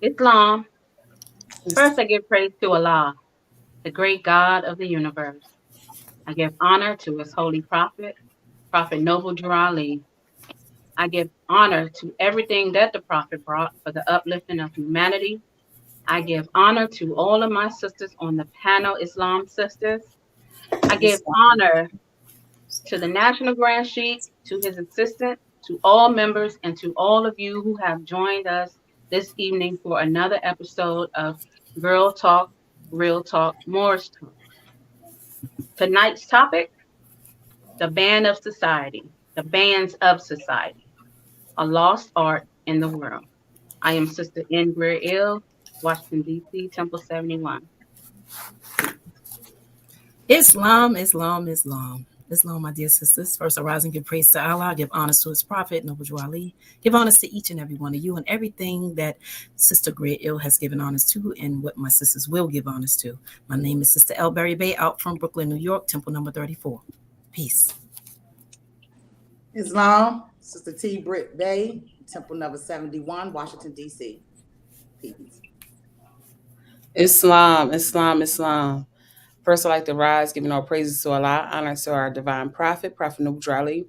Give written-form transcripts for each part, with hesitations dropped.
Islam. First, I give praise to Allah, the great God of the universe. I give honor to his holy prophet, Prophet Noble Drew Ali. I give honor to everything that the prophet brought for the uplifting of humanity. I give honor to all of my sisters on the panel, Islam sisters. I give honor to the National Grand Sheikh, to his assistant, to all members, and to all of you who have joined us this evening for another episode of Girl Talk, Real Talk, Moorish Talk. Tonight's topic, the band of society, the bands of society, a lost art in the world. I am Sister N. Greer Ill, Washington, D.C., Temple 71. Islam, Islam, Islam. Islam, my dear sisters. First, I rise and give praise to Allah, give honors to his prophet, Noble Drew Ali, give honors to each and every one of you and everything that Sister Great Ill has given honors to and what my sisters will give honors to. My name is Sister L. Berry Bay, out from Brooklyn, New York, temple number 34. Peace. Islam, Sister T. Britt Bay, temple number 71, Washington, D.C. Peace. Islam, Islam, Islam. First, I'd like to rise, giving all praises to Allah, honors to our divine prophet, Prophet Noble Drew Ali,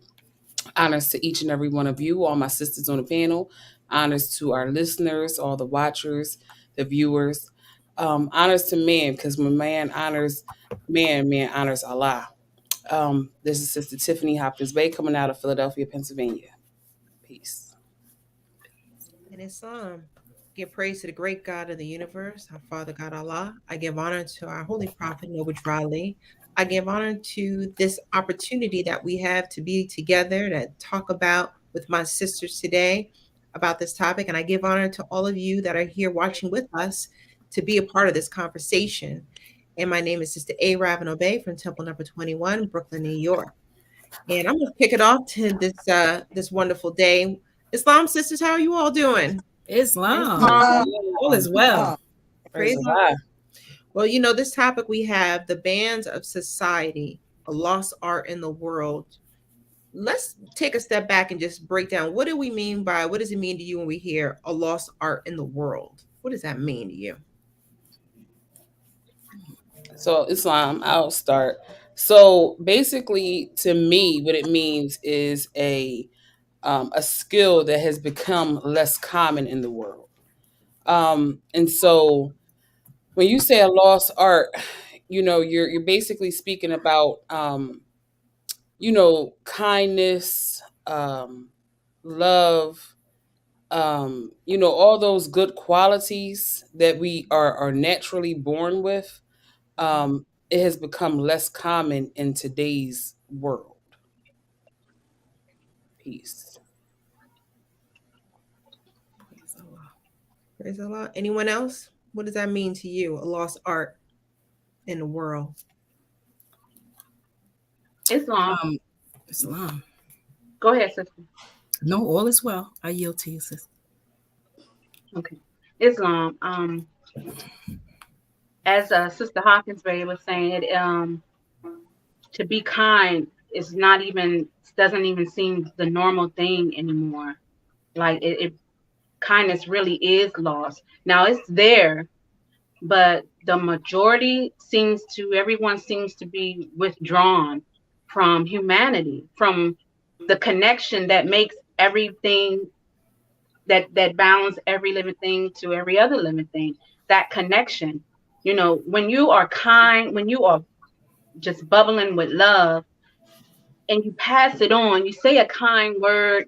honors to each and every one of you, all my sisters on the panel, honors to our listeners, all the watchers, the viewers, honors to man, because when man honors man, man honors Allah. This is Sister Tiffany Hopkins Bay coming out of Philadelphia, Pennsylvania. Peace. In Islam, give praise to the great God of the universe, our Father God Allah. I give honor to our holy prophet, Noble Drew Ali. I give honor to this opportunity that we have to be together to talk about with my sisters today about this topic. And I give honor to all of you that are here watching with us to be a part of this conversation. And my name is Sister A. Raven Obey from Temple number 21, Brooklyn, New York. And I'm going to kick it off to this wonderful day. Islam sisters, how are you all doing? Islam. Islam. All is well. Praise Allah. Well, you know, this topic we have the bands of society, a lost art in the world. Let's take a step back and just break down what do we mean by what does it mean to you when we hear a lost art in the world? What does that mean to you? So, Islam, I'll start. So, basically, to me, what it means is a skill that has become less common in the world. And so, when you say a lost art, you're basically speaking about kindness, love, all those good qualities that we are naturally born with. It has become less common in today's world. Peace. Praise Allah. Praise Allah. Anyone else? What does that mean to you? A lost art in the world. Islam. Islam. Go ahead, sister. No, all is well. I yield to you, sister. Okay. Islam. As Sister Hawkins was saying, to be kind is not even doesn't even seem the normal thing anymore. Like kindness really is lost. Now it's there, but the majority everyone seems to be withdrawn from humanity, from the connection that makes everything that bounds every living thing to every other living thing. That connection. When you are kind, when you are just bubbling with love and you pass it on, you say a kind word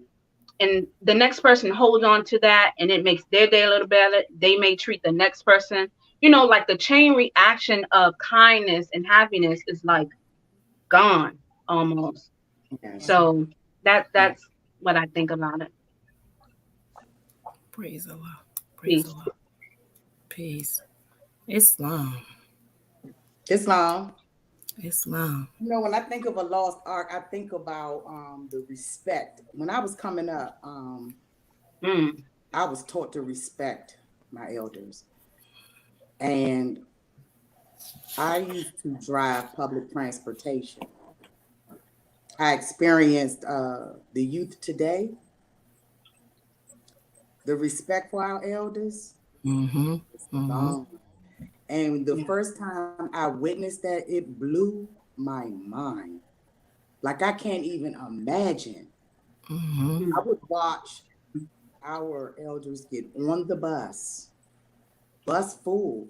and the next person holds on to that and it makes their day a little better. They may treat the next person, like the chain reaction of kindness and happiness is like gone almost. Yes. So that's what I think about it. Praise Allah. Praise Peace. Allah. Peace. Islam. Islam. Islam. When I think of a lost art, I think about the respect. When I was coming up, I was taught to respect my elders. And I used to drive public transportation. I experienced the youth today, the respect for our elders, Mm-hmm. It's Mm-hmm. long. And the Yeah. first time I witnessed that, it blew my mind. Like I can't even imagine. Mm-hmm. I would watch our elders get on the bus full.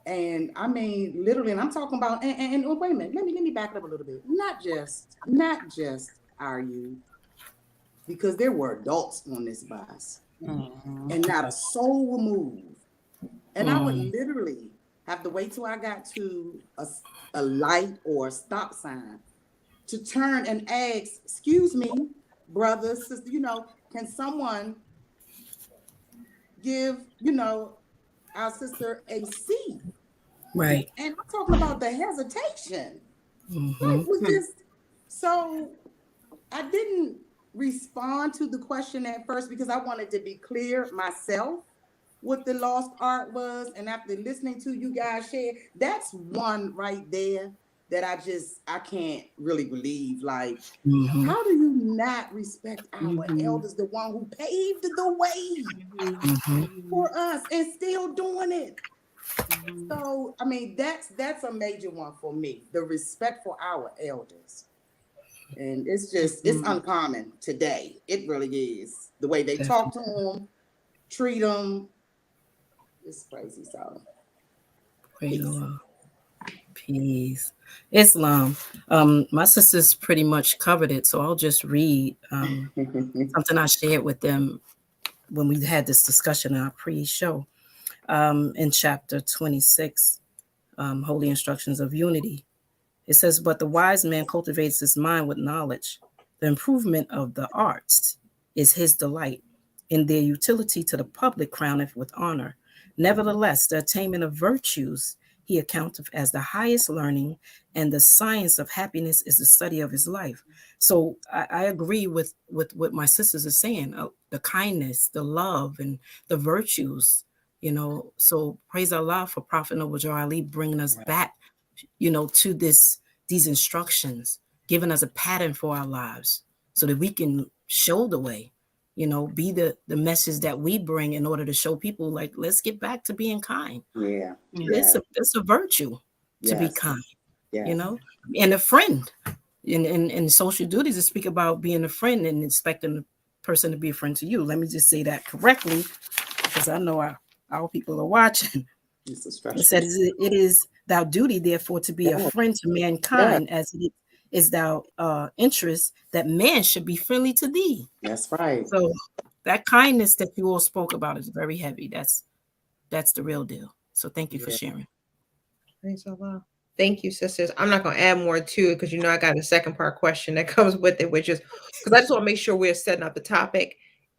And I mean, literally, and I'm talking about, and oh, wait a minute, let me back it up a little bit. Not just our youth, because there were adults on this bus, Mhm. and not a soul would move. And I would Mm-hmm. literally have to wait till I got to a light or a stop sign to turn and ask, excuse me, brother, sister, can someone give, our sister a seat? Right. And I'm talking about the hesitation. Mm-hmm. Like, was Hmm. this so? I didn't respond to the question at first because I wanted to be clear myself what the lost art was. And after listening to you guys share, that's one right there that I can't really believe. Like, Mm-hmm. how do you not respect our Mm-hmm. elders, the one who paved the way Mm-hmm. Mm-hmm. for us and still doing it? Mm-hmm. So, I mean, that's a major one for me. The respect for our elders. And it's Mm-hmm. uncommon today. It really is. The way they talk to Definitely. them, treat them, it's crazy. So, Praise the peace. Lord. Peace. Islam. My sisters pretty much covered it, so I'll just read something I shared with them when we had this discussion in our pre-show in chapter 26, Holy Instructions of Unity. It says, but the wise man cultivates his mind with knowledge. The improvement of the arts is his delight. In their utility to the public crowneth with honor. Nevertheless, the attainment of virtues he accounteth as the highest learning, and the science of happiness is the study of his life. So I agree with what my sisters are saying, the kindness, the love, and the virtues, So praise Allah for Prophet Noble Joe Ali bringing us back, to these instructions, giving us a pattern for our lives so that we can show the way, be the message that we bring in order to show people, like, let's get back to being kind. Yeah, Yeah. yeah, It's a virtue to be yes, kind, you yes, know, and a friend. In social duties to speak about being a friend and expecting the person to be a friend to you. Let me just say that correctly because I know our people are watching. it's a It stressful. says, it is thou duty, therefore, to be a Yeah, friend to yeah, mankind, as it is thou interest that man should be friendly to thee. that's right. So that kindness that you all spoke about is very heavy. That's the real deal. So thank you for Yeah, sharing. Praise Allah. Thank you, sisters. I'm not going to add more to it because I got a second part question that comes with it, which is because I just want to make sure we're setting up the topic.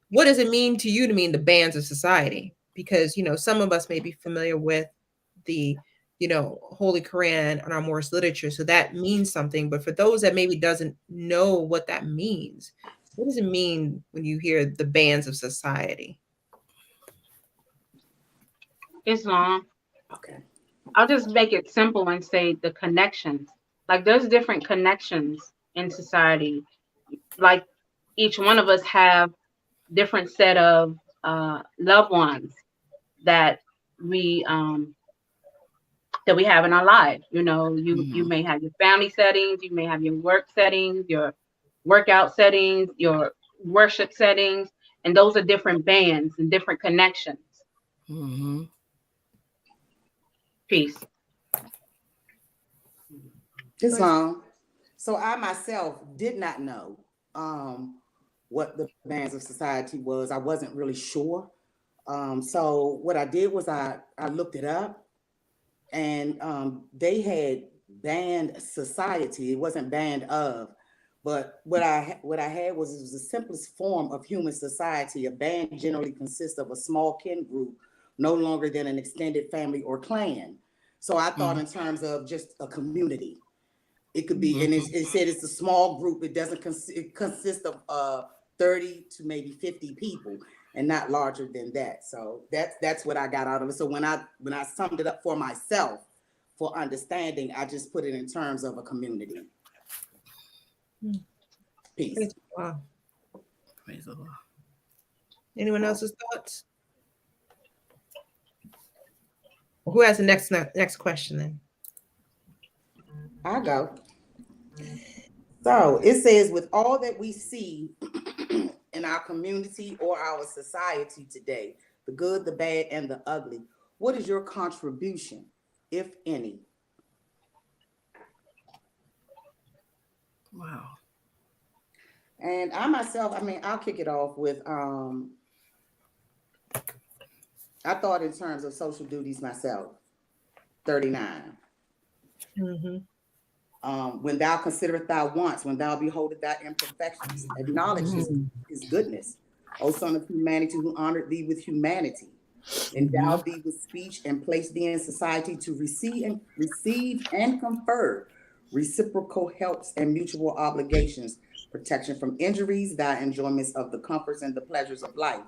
What does it mean to you to mean the bands of society? Because, some of us may be familiar with the, Holy Quran and our Moorish literature. So that means something. But for those that maybe doesn't know what that means, what does it mean when you hear the bands of society? Islam. okay. I'll just make it simple and say the connections. Like there's different connections in society. Like each one of us have different set of loved ones that we um that we have in our lives. You Mm-hmm. may have your family settings, you may have your work settings, your workout settings, your worship settings, and those are different bands and different connections. Mm-hmm. Peace. Islam. So I myself did not know um, what the bands of society was. I wasn't really sure. So what I did was I looked it up, and they had band society. It wasn't band of, but what I had was, it was the simplest form of human society. A band generally consists of a small kin group, no longer than an extended family or clan. So I thought in terms of just a community. It could be, and Mm-hmm. it said it's a small group. It doesn't it consists of 30 to maybe 50 people, and not larger than that. So that's what I got out of it. So when I summed it up for myself for understanding, I just put it in terms of a community. Peace. Praise the Lord. Anyone else's thoughts? Who has the next question then? I go. So it says, with all that we see in our community or our society today, the good, the bad, and the ugly, what is your contribution, if any? Wow. And I myself, I mean, I'll kick it off with I thought in terms of social duties myself, 39. Mm-hmm. When thou considereth thy wants, when thou beholdest thy imperfections, acknowledge his goodness. O son of humanity, who honored thee with humanity, endowed thee with speech, and placed thee in society to receive and confer reciprocal helps and mutual obligations, protection from injuries, thy enjoyments of the comforts and the pleasures of life.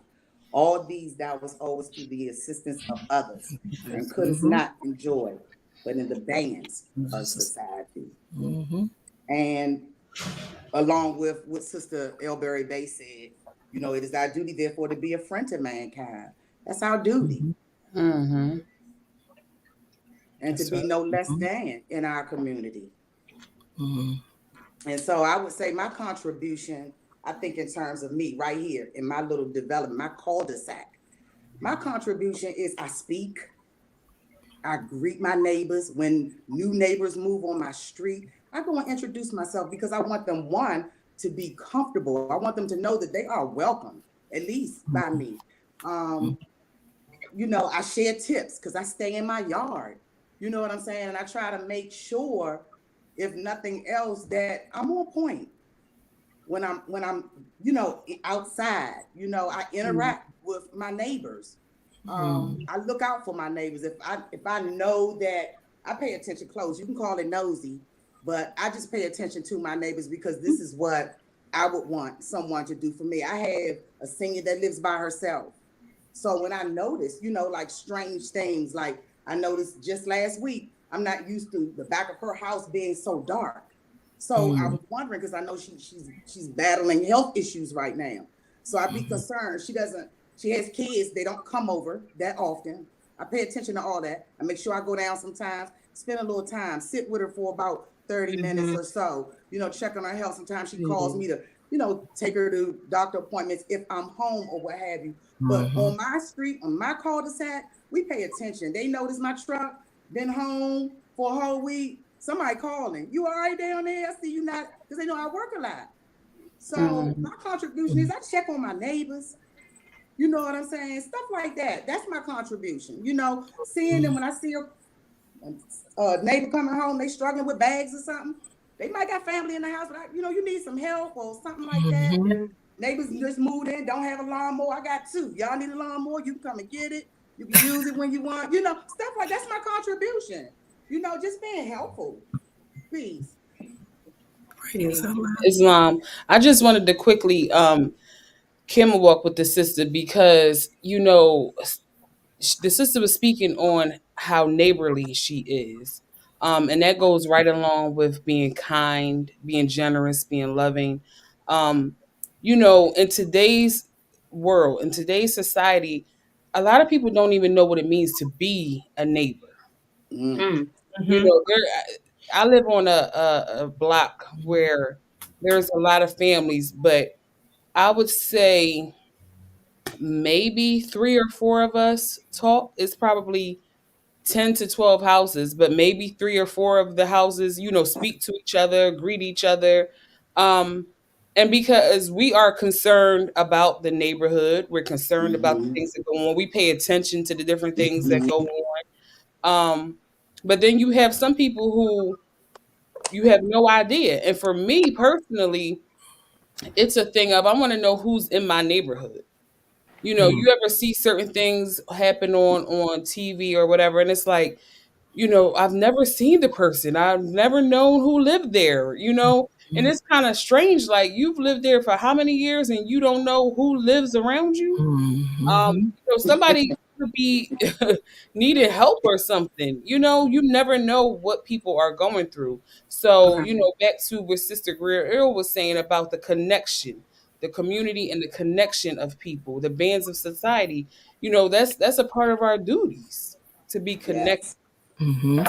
All these thou was always to the assistance of others, and couldst not enjoy, but in the bands of society. Mm-hmm. And along with what Sister Elberry Bay said, it is our duty, therefore, to be a friend to mankind. That's our duty. Mm-hmm. And to That's be right. no less than in our community. Mm-hmm. And so I would say my contribution, I think in terms of me right here in my little development, my cul-de-sac, my contribution is I speak, I greet my neighbors. When new neighbors move on my street, I go and introduce myself because I want them, one, to be comfortable. I want them to know that they are welcome, at least by me. I share tips because I stay in my yard. You know what I'm saying? And I try to make sure, if nothing else, that I'm on point when I'm outside. I interact with my neighbors. I look out for my neighbors. If I know that, I pay attention close. You can call it nosy, but I just pay attention to my neighbors because this is what I would want someone to do for me. I have a senior that lives by herself. So when I notice, like strange things, like I noticed just last week, I'm not used to the back of her house being so dark. So I was wondering, because I know she's battling health issues right now. So I'd be concerned. She has kids, they don't come over that often. I pay attention to all that. I make sure I go down sometimes, spend a little time, sit with her for about 30 minutes or so, check on her health. Sometimes she calls me to, take her to doctor appointments if I'm home or what have you. But on my street, on my cul-de-sac, we pay attention. They notice my truck, been home for a whole week. Somebody calling, you all right down there? I see you not, because they know I work a lot. So my contribution is I check on my neighbors. You know what I'm saying? Stuff like that. That's my contribution. Seeing them when I see a neighbor coming home, they struggling with bags or something. They might got family in the house, but you need some help or something like that. Neighbors just moved in, don't have a lawnmower. I got two. Y'all need a lawnmower? You can come and get it. You can use it when you want. Stuff like that's my contribution. Just being helpful. Peace. Praise Allah. Islam. I just wanted to quickly camel walk with the sister because the sister was speaking on how neighborly she is. And that goes right along with being kind, being generous, being loving. In today's world, in today's society, a lot of people don't even know what it means to be a neighbor. Mm. Mm-hmm. I live on a block where there's a lot of families, but I would say maybe three or four of us talk. It's probably 10 to 12 houses, but maybe three or four of the houses, speak to each other, greet each other. Um, and because we are concerned about the neighborhood, we're concerned about the Mm-hmm. things that go on. We pay attention to the different things that go Mm-hmm. on. But then you have some people who you have no idea. And for me personally, it's a thing of I want to know who's in my neighborhood. You ever see certain things happen on TV or whatever, and it's like, I've never seen the person. I've never known who lived there, and it's kind of strange. Like you've lived there for how many years and you don't know who lives around you? Somebody could be needing help or something. You never know what people are going through. So, back to what Sister Greer Earl was saying about the connection, the community and the connection of people, the bands of society, that's a part of our duties to be connected. Yes. Mm-hmm.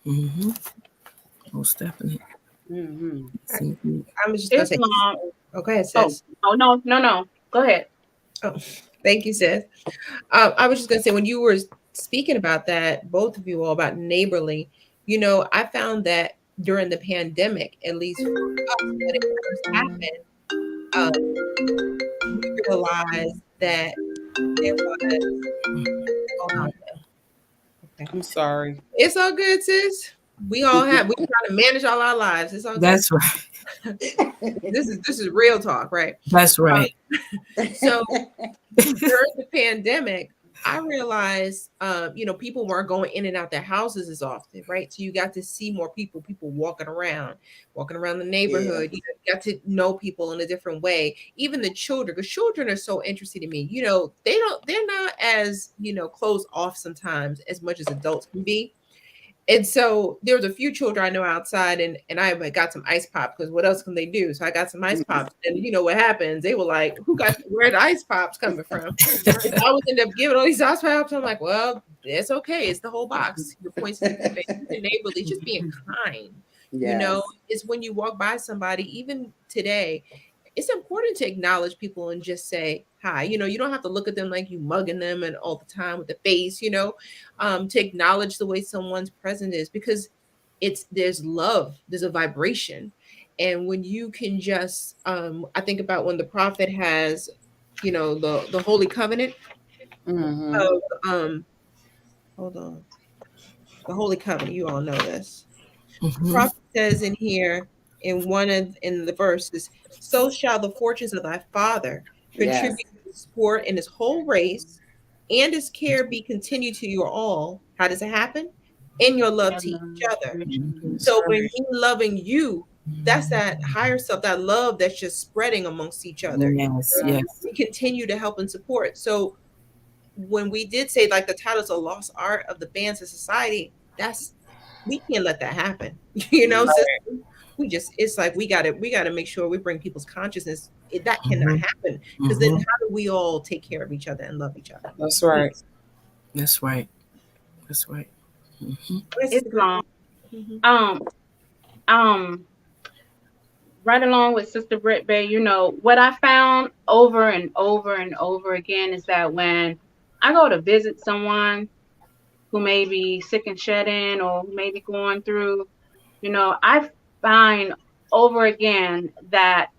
Mm-hmm. Most definitely. Mm-hmm. I'm just gonna It's say, long. oh, go ahead, Oh, sis. oh no. Go ahead. Oh, thank you, sis. I was just gonna say when you were speaking about that, both of you all about neighborly, I found that during the pandemic, at least for us, when it first happened, we realized that there was. Hold on. Okay, I'm sorry. it's all good, sis. We trying to manage all our lives. It's all good. That's right. This is real talk, right? That's right. So during the pandemic, I realized, people weren't going in and out their houses as often, right? So you got to see more people walking around the Yeah. neighborhood. You got to know people in a different way. Even the children, because children are so interesting to me. They're not as, closed off sometimes as much as adults can be. And so there was a few children I know outside, and I got some ice pop because what else can they do? So I got some ice pops, and you know what happens? They were like, where the ice pops coming from?" And I would end up giving all these ice pops. I'm like, well, it's okay. It's the whole box. Your points to being neighborly, just being kind. Yes. Is when you walk by somebody, even today, it's important to acknowledge people and just say hi. You don't have to look at them like you mugging them and all the time with the face, to acknowledge the way someone's present is, because there's love, there's a vibration. And when you can just I think about when the prophet has, the holy covenant Mm-hmm. of hold on, the holy covenant, you all know this. Mm-hmm. Prophet says in here, in the verses, so shall the fortunes of thy father Yes. contribute to his support in his whole race, and his care be continued to your all. How does it happen? In your love to each other. That's So when right. he loving you, that's that higher self, that love that's just spreading amongst each other. Yes, yes. We continue to help and support. So when we did say like the title's a lost art of the bands of society, that's we can't let that happen. So it's like we gotta make sure we bring people's consciousness. That cannot Mm-hmm. happen, because then Mm-hmm. how do we all take care of each other and love each other? That's right. Please. That's right. That's right. Mm-hmm. This is It's a great. long. Mhm. Um, um, right along with Sister Britt Bay, what I found over and over and over again is that when I go to visit someone who may be sick and shut in or who may be going through, I find over again that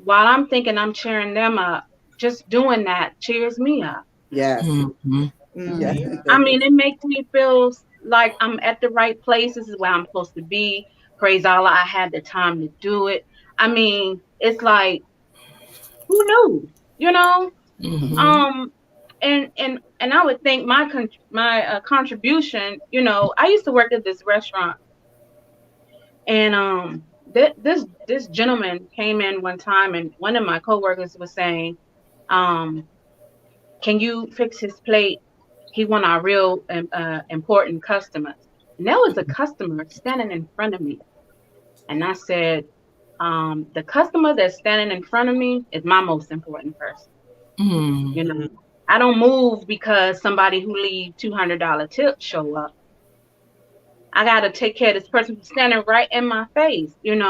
while I'm thinking I'm cheering them up, just doing that cheers me up. Yes. Mm-hmm. Yes. Mhm. I mean, it makes me feel like I'm at the right place. This is where I'm supposed to be. Praise Allah, I had the time to do it. I mean, it's like, who knew? You know? Mm-hmm. Um, and I would think my contribution. I used to work at this restaurant, and this gentleman came in one time, and one of my coworkers was saying, um, "Can you fix his plate? He want our real important customers." And there was a customer standing in front of me, and I said, "The customer that's standing in front of me is my most important person." Mm-hmm. You know, I don't move because somebody who leave $200 tips show up. I got to take care of this person who's standing right in my face. And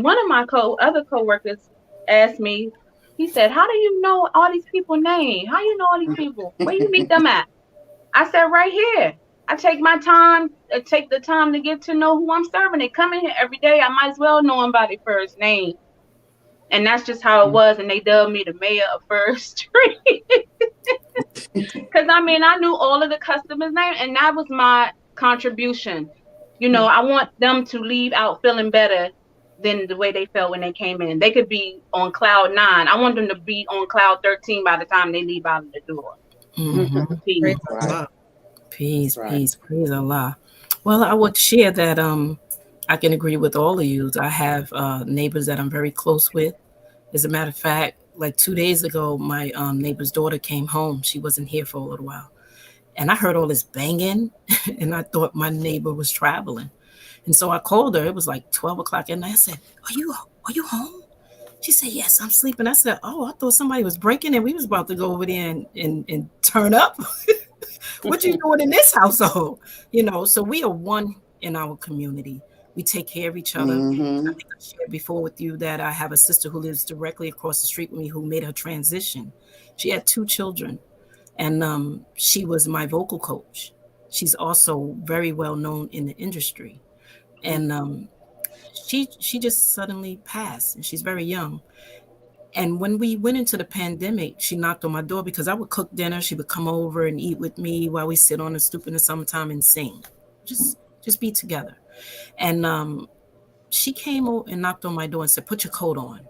one of my other coworkers asked me, he said, "How do you know all these people names? How you know all these people? Where you meet them at?" I said, "Right here. I take the time to get to know who I'm serving. They come in here every day. I might as well know them by their first name." And that's just how it was. And they dubbed me the mayor of First Street. Because I knew all of the customers' names, and that was my contribution. I want them to leave out feeling better than the way they felt when they came in. They could be on cloud 9. I want them to be on cloud 13 by the time they leave out of the door. Mm-hmm. Praise Right. Allah. Peace, Right. peace, praise Allah. Well, I would share that I can agree with all of you. I have neighbors that I'm very close with. As a matter of fact, like 2 days ago, my neighbor's daughter came home. She wasn't here for a little while. And I heard all this banging, and I thought my neighbor was traveling. And so I called her. It was like 12 o'clock at night. I said, Are you home? She said, "Yes, I'm sleeping." I said, "Oh, I thought somebody was breaking in. We was about to go over there and turn up." What you doing in this household? So we are one in our community. We take care of each other. I Mm-hmm. think I shared before with you that I have a sister who lives directly across the street with me who made her transition. She had 2 children, and she was my vocal coach. She's also very well known in the industry, and she just suddenly passed, and she's very young. And when we went into the pandemic, she knocked on my door because I would cook dinner. She would come over and eat with me while we sit on the stoop in the summertime and sing, just be together. And she came over and knocked on my door and said, "Put your coat on."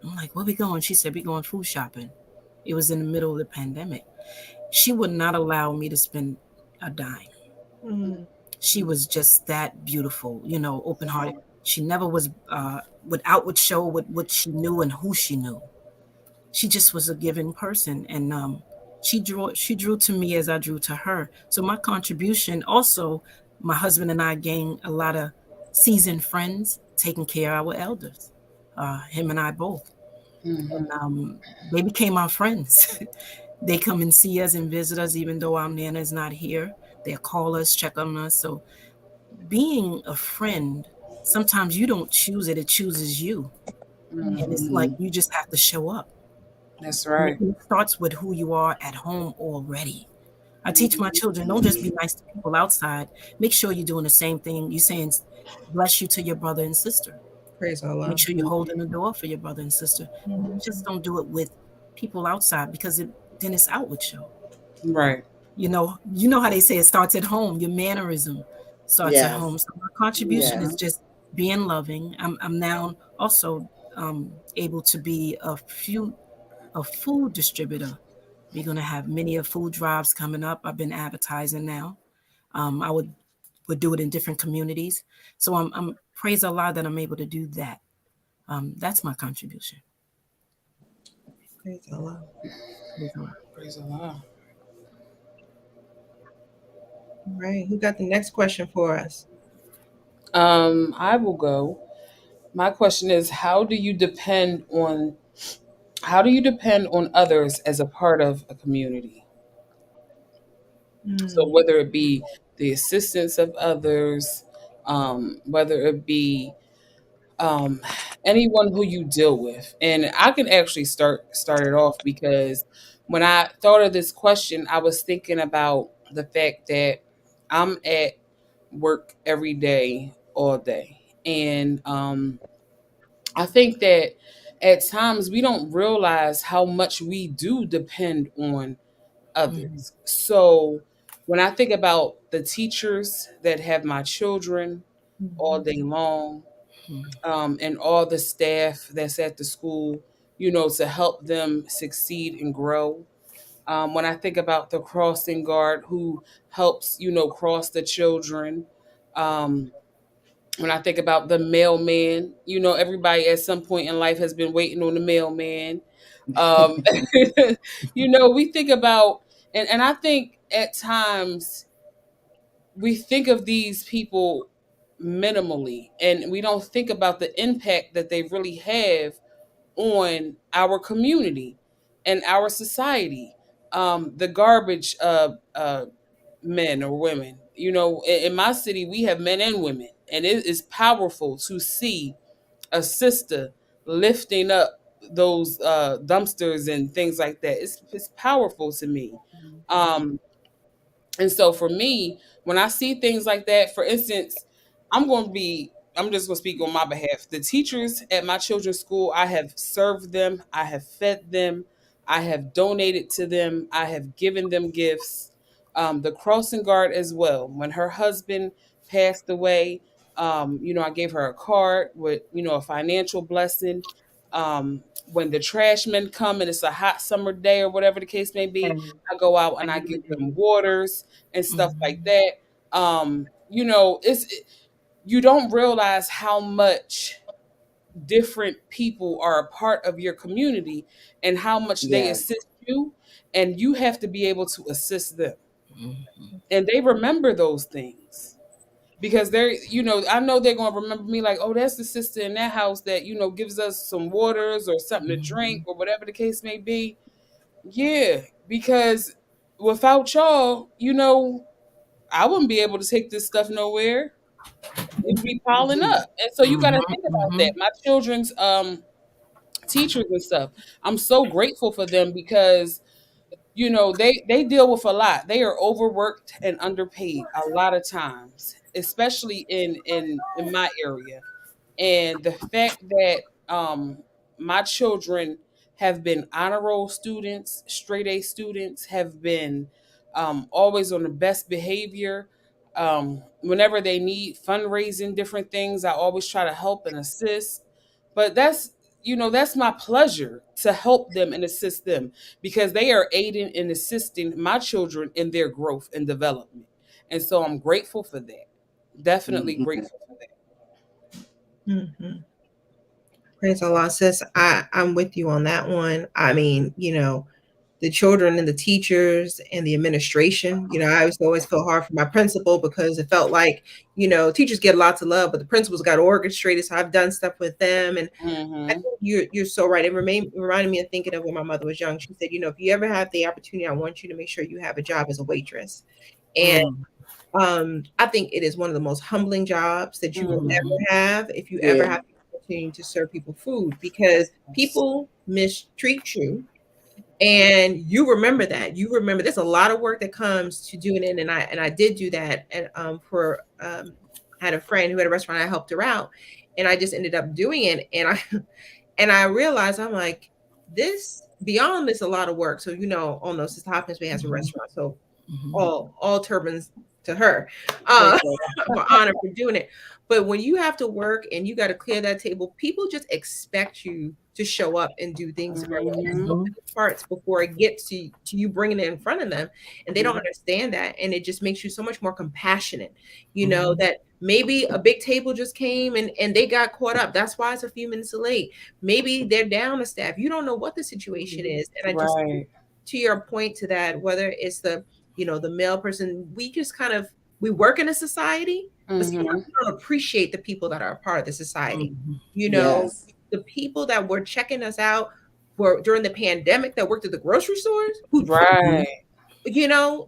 I'm like, "Where we going?" She said, "We going food shopping." It was in the middle of the pandemic. She would not allow me to spend a dime. Mm. She was just that beautiful, open hearted. She never was would outward show what she knew and who she knew. She just was a giving person, and she drew to me as I drew to her. So my contribution also, my husband and I gained a lot of seasoned friends taking care of our elders, him and I both. And Mm-hmm. they became our friends. They come and see us and visit us even though our nana is not here. They call us, check on us. So being a friend, sometimes you don't choose it, it chooses you. And it's Mm-hmm. like Mm-hmm. you just have to show up. That's And right. it starts with who you are at home already. I teach my Mm-hmm. children, don't just be nice to people outside. Make sure you're doing the same thing. You're saying bless you to your brother and sister. Praise Make Allah. sure you're holding the door for your brother and sister. Just Mhm. don't do it with people outside because then it's outward show. Right. You know how they say it starts at home. Your mannerism starts at home. Yes. So my contribution Yes. is just being loving. I'm now also able to be a food distributor. We're gonna have many of food drives coming up. I've been advertising now. I would do it in different communities. So I'm praise Allah that I'm able to do that. That's my contribution. Praise Allah. Praise Allah. Praise Allah. All right. Who got the next question for us? I will go. My question is, how do you depend on others as a part of a community? So Mm. whether it be the assistance of others, whether it be um, anyone who you deal with. And I can actually start it off because when I thought of this question, I was thinking about the fact that I'm at work every day, all day. And I think that at times we don't realize how much we do depend on Mhm, others. So when I think about the teachers that have my children all Mhm. day long, mhm, and all the staff that's at the school, to help them succeed and grow. When I think about the crossing guard who helps, cross the children. Um, when I think about the mailman, everybody at some point in life has been waiting on the mailman. Um, we think about, and I think at times we think of these people minimally and we don't think about the impact that they really have on our community and our society. The garbage men or women, in my city we have men and women, and it is powerful to see a sister lifting up those dumpsters and things like that. It's powerful to me. um and so for me, when I see things like that, for instance, I'm just going to speak on my behalf. The teachers at my children's school, I have served them, I have fed them, I have donated to them, I have given them gifts. The crossing guard as well. When her husband passed away, I gave her a card with, a financial blessing. When the trashmen come and it's a hot summer day or whatever the case may be, And I go out and I give them everything. waters and stuff like mhm, that. You don't realize how much different people are a part of your community and how much they Yes. assist you, and you have to be able to assist them. mhm, And they remember those things because I know they're going to remember me like, oh, that's the sister in that house that, gives us some waters or something to drink mhm, or whatever the case may be. Yeah, because without y'all, I wouldn't be able to take this stuff nowhere. It'd be piling up. And so you got to think about that. My children's teachers and stuff. I'm so grateful for them because they deal with a lot. They are overworked and underpaid a lot of times, especially in my area. And the fact that my children have been honor roll students, straight A students, have been always on the best behavior. Whenever they need fundraising, different things, I always try to help and assist. But that's my pleasure to help them and assist them because they are aiding and assisting my children in their growth and development. And so I'm grateful for that. Definitely grateful for that. Mm-hmm. Praise Allah, sis. I'm with you on that one. I mean, the children and the teachers and the administration. I always felt hard for my principal because it felt like, teachers get lots of love, but the principals got orchestrated. So I've done stuff with them. And I think you're so right. It reminded me of thinking of when my mother was young. She said, if you ever have the opportunity, I want you to make sure you have a job as a waitress. And I think it is one of the most humbling jobs that you will ever have if you ever have the opportunity to serve people food, because people mistreat you. And you remember that. You remember there's a lot of work that comes to doing it. And I did do that. And I had a friend who had a restaurant. I helped her out, and I just ended up doing it. And I realized, I'm like, this beyond this a lot of work. So all know Sister Hopkins has a restaurant. So all turbans to her for honor for doing it. But when you have to work and you got to clear that table, people just expect you to show up and do things parts before it gets to you bringing it in front of them, and they don't understand that. And it just makes you so much more compassionate, that maybe a big table just came and they got caught up. That's why it's a few minutes late. Maybe they're down a staff. You don't know what the situation is. And I just, to your point to that, whether it's the male person, we work in a society, but sometimes we don't appreciate the people that are a part of the society. The people that were checking us out during the pandemic, that worked at the grocery stores,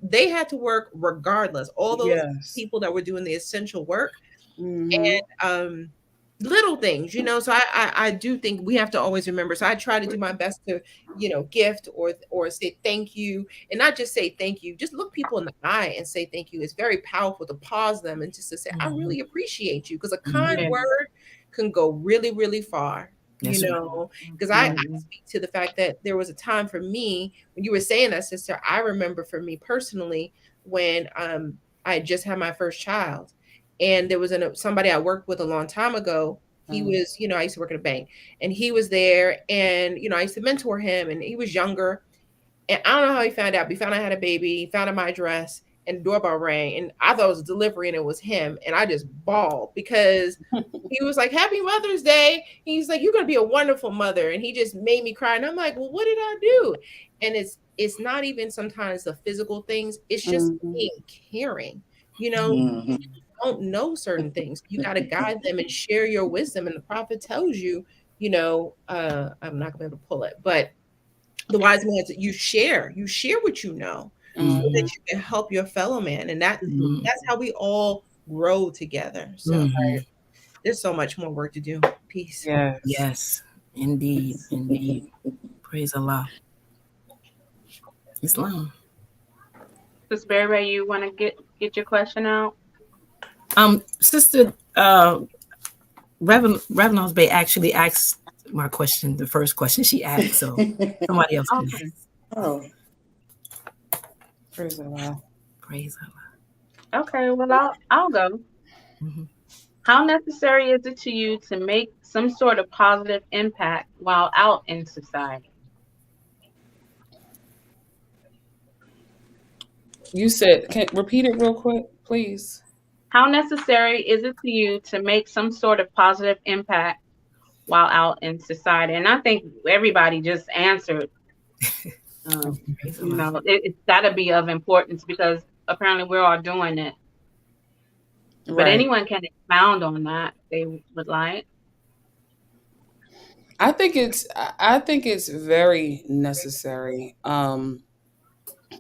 they had to work regardless. All those people that were doing the essential work and little things, so I do think we have to always remember. So I try to do my best to, gift or say thank you, and not just say thank you, just look people in the eye and say thank you. It's very powerful to pause them and just to say, I really appreciate you, because a kind word can go really, really far. Because I speak to the fact that there was a time for me when you were saying that, sister. I remember for me personally when I had just had my first child, and there was somebody I worked with a long time ago. He was, I used to work at a bank, and he was there, and I used to mentor him, and he was younger, and I don't know how he found out. But he found out I had a baby. He found out my address, and the doorbell rang, and I thought it was delivery, and it was him, and I just bawled because he was like, "Happy Mother's Day." He's like, "You're gonna be a wonderful mother," and he just made me cry. And I'm like, "Well, what did I do?" And it's not even sometimes the physical things; it's just being caring. You don't know certain things. You got to guide them and share your wisdom. And the prophet tells you, I'm not gonna be able to pull it, but the wise man, you share what you know, so that you can help your fellow man, and that's how we all grow together. So there's so much more work to do. Peace. Yes, indeed. Praise Allah. Islam. Sister Berry, you want to get your question out? Sister Reverend Bay actually asked my question, the first question she asked, so somebody else can ask. Oh. Praise Allah. Praise Allah. Okay, well, I'll go. How necessary is it to you to make some sort of positive impact while out in society? You said, can repeat it real quick, please? How necessary is it to you to make some sort of positive impact while out in society? And I think everybody just answered. It's got to be of importance because apparently we're all doing it. But anyone can expound on that if they would like. I think it's very necessary.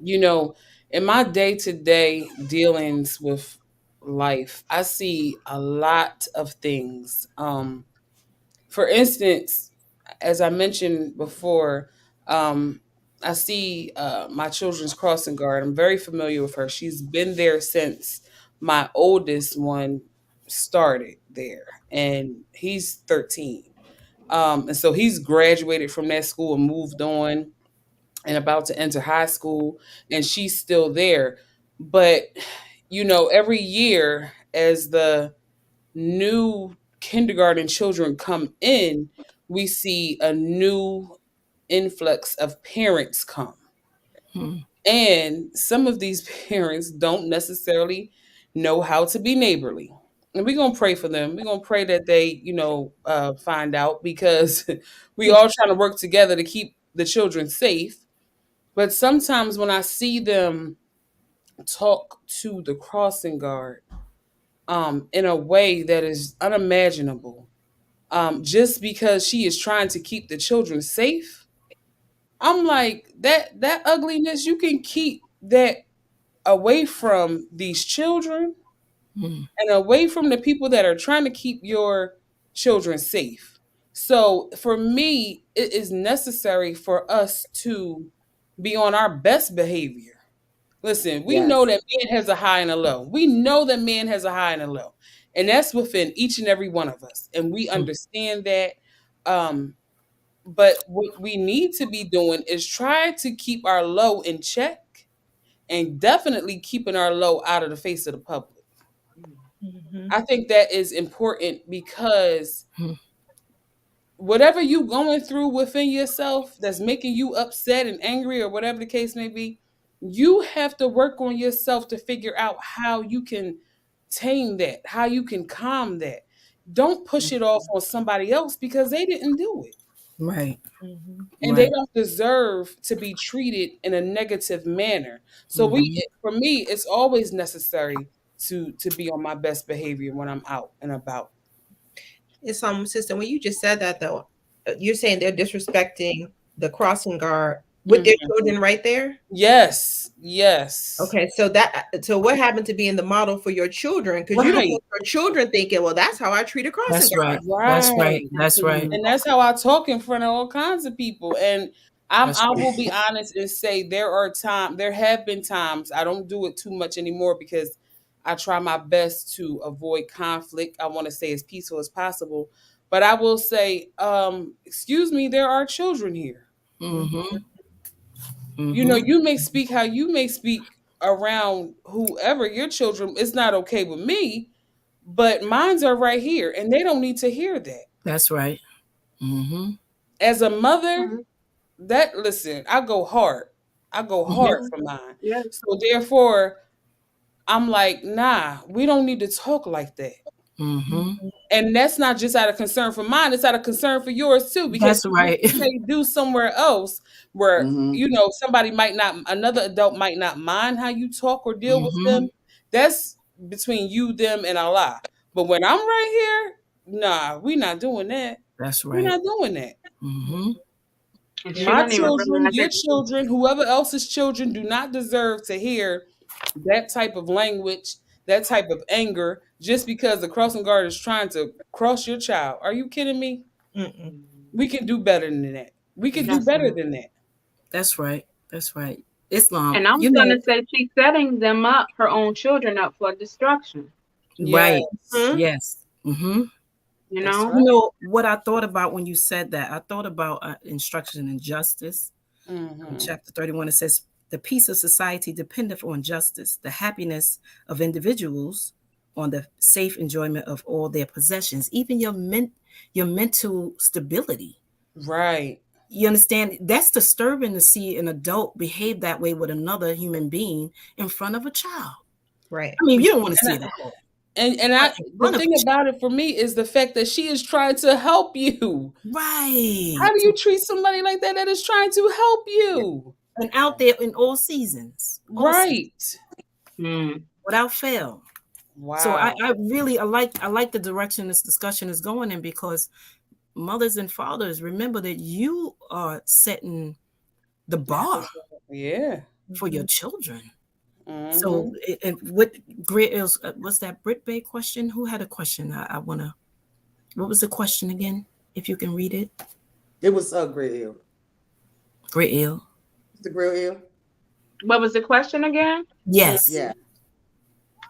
You know, in my day-to-day dealings with life, I see a lot of things. For instance, as I mentioned before, um, I see my children's crossing guard. I'm very familiar with her. She's been there since my oldest one started there, and he's 13. And so he's graduated from that school and moved on and about to enter high school, and she's still there. But, every year as the new kindergarten children come in, we see a new influx of parents come. Hmm. And some of these parents don't necessarily know how to be neighborly. And we're going to pray for them. We're going to pray that they, find out, because we all trying to work together to keep the children safe. But sometimes when I see them talk to the crossing guard in a way that is unimaginable, just because she is trying to keep the children safe, I'm like, that ugliness, you can keep that away from these children Hmm. and away from the people that are trying to keep your children safe. So for me, it is necessary for us to be on our best behavior. Listen, we know Yes. that man has a high and a low. We know that man has a high and a low. And that's within each and every one of us. And we Hmm. understand that. Um, but what we need to be doing is try to keep our low in check, and definitely keeping our low out of the face of the public. Mm-hmm. I think that is important, because Hmm. whatever you going through within yourself that's making you upset and angry, or whatever the case may be, you have to work on yourself to figure out how you can tame that, how you can calm that. Don't push it off on somebody else, because they didn't do it. Right. Mm-hmm. And they Right. don't deserve to be treated in a negative manner. So Hmm. for me, it's always necessary to be on my best behavior when I'm out and about. It's sister, when you just said that though, you're saying they're disrespecting the crossing guard with their Mhm. children right there. Yes, yes. Okay, so what happened to being the model for your children? Because you don't Right, want your children thinking, well, that's how I treat a crossing That's right. guard. That's right. right. That's right. Mhm. And that's how I talk in front of all kinds of people. And That's I right. will be honest and say there have been times, I don't do it too much anymore, because I try my best to avoid conflict. I want to stay as peaceful as possible. But I will say, excuse me, there are children here. Mm-hmm. You know, Mm-hmm. you may speak how you may speak around whoever your children. It's not okay with me, but mines are right here, and they don't need to hear that. That's right. Mm-hmm. As a mother, Mhm. that listen, I go hard. I go hard Yeah. for mine. Yeah. So therefore, I'm like, nah, we don't need to talk like that. Mm-hmm. Mhm. And that's not just out of concern for mine, it's out of concern for yours too. Because That's what right. you may do somewhere else where, Mhm. somebody might not, another adult might not mind how you talk or deal with Mm-hmm. them. That's between you, them, and Allah. But when I'm right here, nah, we not doing that. That's We're right. not doing that. Mm-hmm. And she Yeah. My don't even children, realize your it. children, whoever else's children do not deserve to hear that type of language, that type of anger, just because the crossing guard is trying to cross your child. Are you kidding me? Mm-mm. We can do better than that. We can do That's better right. than that. That's right. That's right. Islam, And I was gonna say she's setting them up, her own children up for destruction. right. Yes, Hmm? Yes. Mm-hmm. You that's know? right. What I thought about when you said that, I thought about instruction in justice. In Hmm. chapter 31, it says, the peace of society dependeth on justice, the happiness of individuals on the safe enjoyment of all their possessions, even your mental stability. Right. You understand? That's disturbing to see an adult behave that way with another human being in front of a child. Right. I mean, you don't want to And see I, it at all, and but in the front of a thing child. about it for me is the fact that she is trying to help you. Right. How do you treat somebody like that is trying to help Yeah. you? And out there in all seasons, Right. Mm. without fail. So Wow. I like the direction this discussion is going in, because mothers and fathers, remember that you are setting the That's bar. yeah. for your children. So, Mm-hmm. and what great is was that Brit Bay question? Who had a question? I want to. What was the question again? If you can read it, It was a grill eel. Great ill. The grill eel. What was the question again? Yes, Yeah.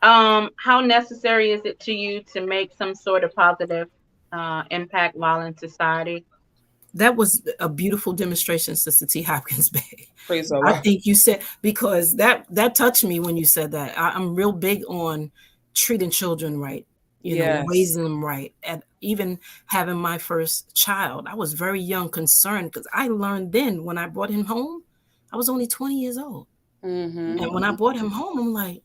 How necessary is it to you to make some sort of positive impact while in society? that was a beautiful demonstration, Sister T. Hopkins Bay. Praise the I Lord. think you said because that touched me when you said that. I'm real big on treating children right, Yes. raising them right, and even having my first child. I was very young, concerned because I learned then when I brought him home, I was only 20 years old, Mm-hmm. and when I brought him home, I'm like,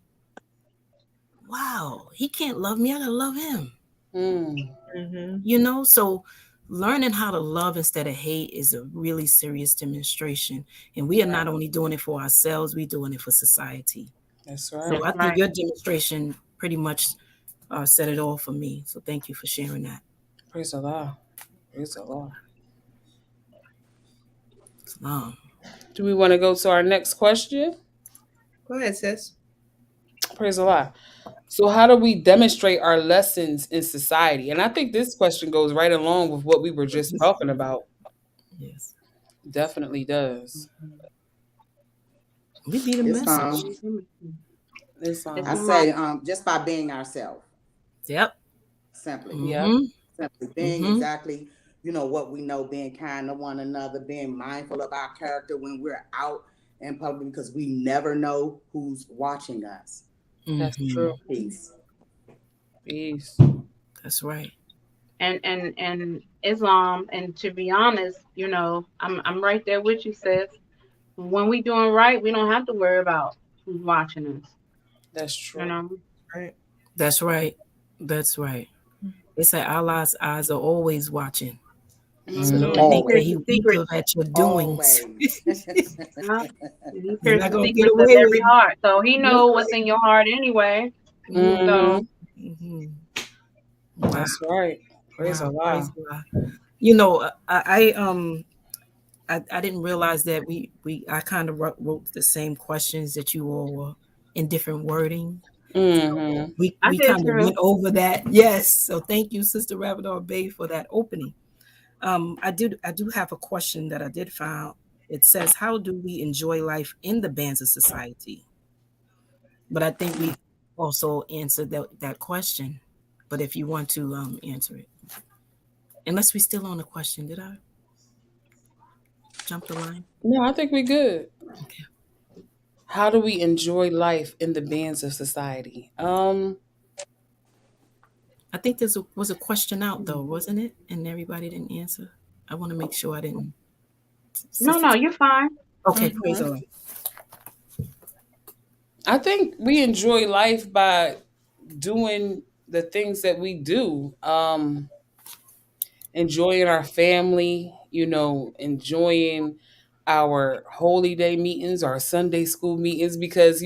wow, he can't love me. I gotta love him. Mm. So learning how to love instead of hate is a really serious demonstration. And we are not only doing it for ourselves, we're doing it for society. That's So right. That's I think right. your demonstration pretty much said it all for me. So thank you for sharing that. Praise the Lord. Praise the Lord. Um, Do we want to go to our next question? Go ahead, sis. Praise the Lord. So, how do we demonstrate our lessons in society? And I think this question goes right along with what we were just talking about. yes. Definitely does. We be the It's message. It's I It's say just by being ourselves, Yep. simply. Yep. Mm-hmm. Simply being Mm-hmm. exactly, what we know, being kind to one another, being mindful of our character when we're out in public because we never know who's watching us. That's Mm-hmm. true. Peace. Peace. That's right. and Islam. And to be honest, I'm right there with you, sis. When we doing right, we don't have to worry about who's watching us. That's You true. know. Right. That's right. That's right. They say Allah's eyes are always watching. So Hmm. don't Mm-hmm. And he think that hears Always. the he secrets. weepeth at your doings. Always. Yeah. He You're hears not the gonna get secrets of away every with heart, so he nope. know what's in your heart anyway. Mm-hmm. So Mm-hmm. Mm-hmm. Wow. That's right. Praise Wow. Allah. Praise God. I didn't realize that I kind of wrote the same questions that you all were in different wording. Mm-hmm. I We did kind of too. went over that. Yes. So thank you, Sister Ravador Bay, for that opening. I do have a question that I did find. It says, "How do we enjoy life in the bands of society?" But I think we also answered that question. But if you want to answer it, unless we still on the question, did I jump the line? No, I think we good. Okay. How do we enjoy life in the bands of society? I think was a question out though, wasn't it? And everybody didn't answer. I want to make sure I didn't. No, Sister. no, you're fine. Okay, praise Mhm. the Lord. I think we enjoy life by doing the things that we do. Enjoying our family, enjoying our holy day meetings, our Sunday school meetings, because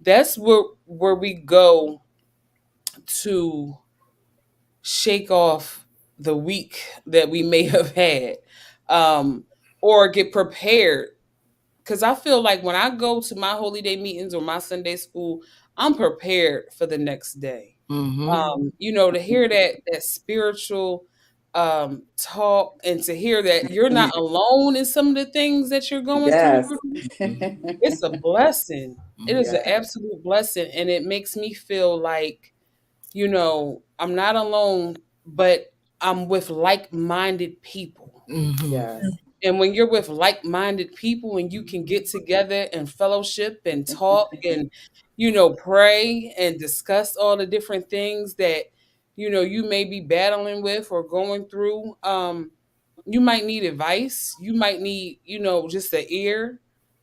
that's where we go to shake off the week that we may have had, um, or get prepared. Because I feel like when I go to my holy day meetings or my Sunday school, I'm prepared for the next day. Mm-hmm. To hear that spiritual talk, and to hear that you're not alone in some of the things that you're going through, Yes. it's a blessing. It is an Yeah. absolute blessing, and it makes me feel like I'm not alone, but I'm with like-minded people. Mm-hmm. Yes. And when you're with like-minded people and you can get together and fellowship and talk and pray and discuss all the different things that you may be battling with or going through, you might need advice, you might need just an ear,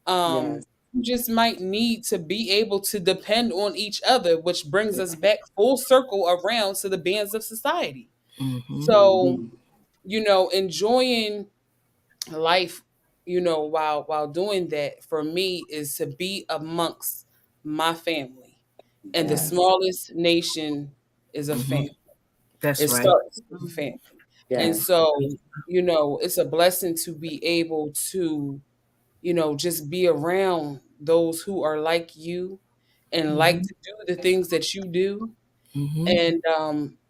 Yes. you just might need to be able to depend on each other, which brings us back full circle around to the bands of society. Mm-hmm. So Mhm. enjoying life, while doing that, for me, is to be amongst my family. And the Yes. smallest nation is a Mm-hmm. family. That's It right. starts with a family. And Yes. so, it's a blessing to be able to, just be around those who are like you and like to do the things that you do. And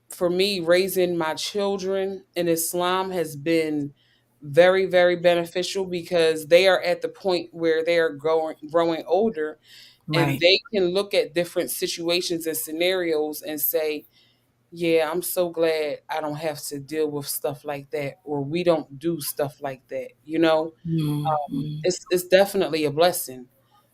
for me, raising my children in Islam has been very, very beneficial because they are at the point where they are growing older, and Right. they can look at different situations and scenarios and say, yeah, I'm so glad I don't have to deal with stuff like that, or we don't do stuff like that. Mm-hmm. It's definitely a blessing.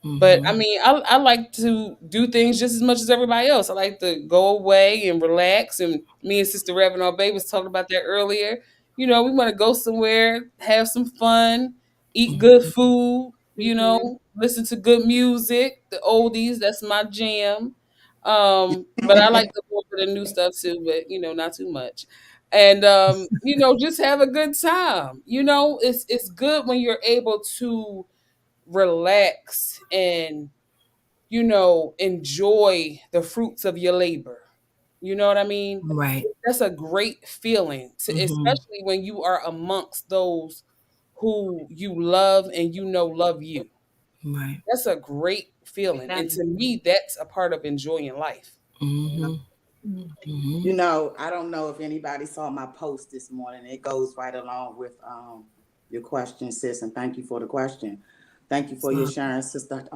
But I Mm-hmm. mean, I like to do things just as much as everybody else. I like to go away and relax. And me and Sister Reverend Bay was talking about that earlier. We want to go somewhere, have some fun, eat good food, Mm-hmm. listen to good music, the oldies, that's my jam. But I like the little bit of new stuff too, but not too much. And just have a good time. It's good when you're able to relax and enjoy the fruits of your labor. You know what I mean? Right. That's a great feeling, Mm-hmm. especially when you are amongst those who you love and love you. Right. That's a great feeling, and to Definitely. me that's a part of enjoying life. Mm-hmm. Mm-hmm. I don't know if anybody saw my post this morning. It goes right along with your question, sis, and thank you for the question. Thank you for your So, sharing, Sister